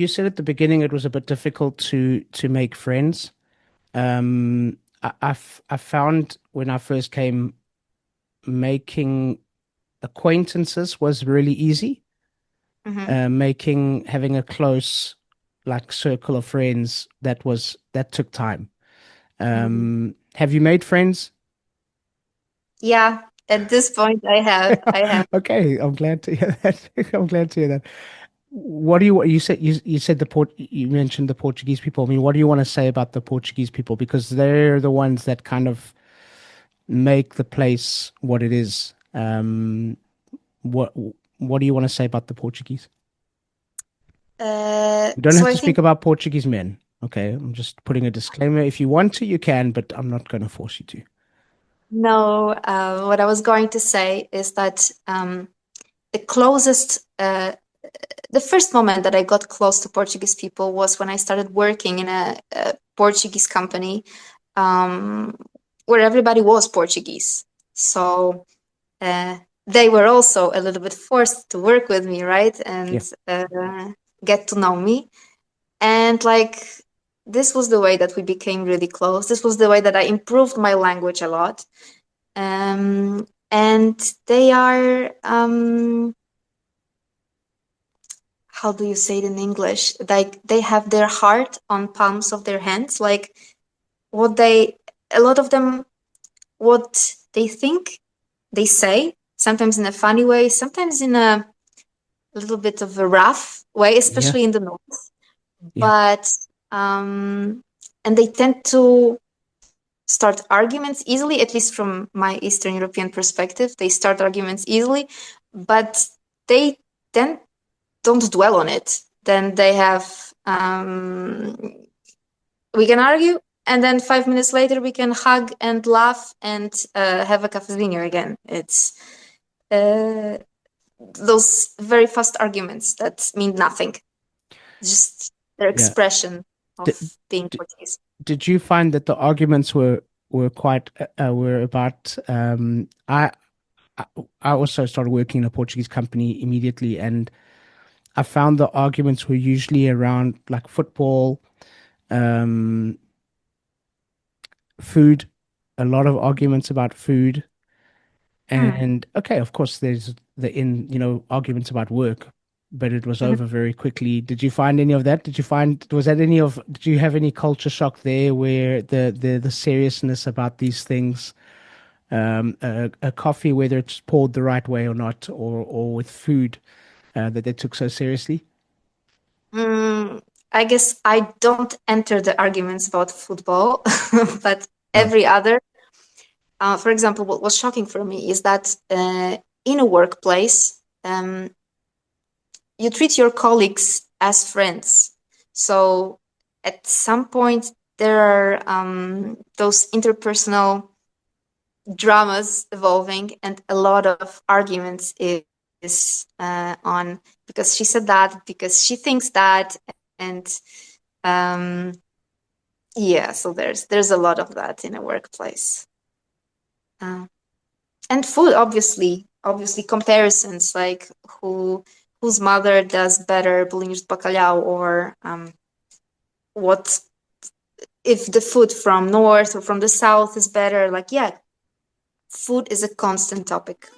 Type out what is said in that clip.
You said at the beginning it was a bit difficult to make friends. I found when I first came, making acquaintances was really easy. Hmm. Having a close like circle of friends, that took time. Hmm. Have you made friends? Yeah, at this point I have. I have. Okay, I'm glad to hear that. I'm glad to hear that. What do you said you mentioned the Portuguese people. I mean, what do you want to say about the Portuguese people? Because they're the ones that kind of make the place what it is. What what do you want to say about the Portuguese? You don't So have I to think speak about Portuguese men. Okay, I'm just putting a disclaimer. If you want to, you can, but I'm not going to force you to. no. What I was going to say is that the closest, the first moment that I got close to Portuguese people was when I started working in a Portuguese company, um, where everybody was Portuguese. So uh, they were also a little bit forced to work with me, right? Yeah. And get to know me. And like, this was the way that we became really close. This was the way that I improved my language a lot. And they are, how do you say it in English? Like, they have their heart on palms of their hands. Like, what they, a lot of them, what they think, they say, sometimes in a funny way, sometimes in a little bit of a rough way, Yeah. especially in the north. Yeah. But and they tend to start arguments easily, at least from my Eastern European perspective. They start arguments easily, but they then don't dwell on it. Then they have, we can argue, and then 5 minutes later we can hug and laugh and have a cafezinho again. It's uh, those very fast arguments that mean nothing, just their Yeah. expression of Did, being did, Portuguese. did you find that the arguments were quite were about I I also started working in a Portuguese company immediately, and I found the arguments were usually around like football, um, food, a lot of arguments about food. Mm. And okay, of course, there's arguments about work, but it was Mhm. over very quickly. Did you find any of that? Did you have any culture shock there where the seriousness about these things, a coffee, whether it's poured the right way or not, or with food, that they took so seriously? Mm, I guess I don't enter the arguments about football, but Oh, every other. For example, what was shocking for me is that in a workplace, you treat your colleagues as friends. So at some point, there are those interpersonal dramas evolving, and a lot of arguments is on because she said that, because she thinks that, and um, yeah, so there's a lot of that in a workplace. Uh, and food, obviously comparisons, like whose mother does better bolinhos de bacalhau, or what if the food from north or from the south is better. Like, yeah, food is a constant topic.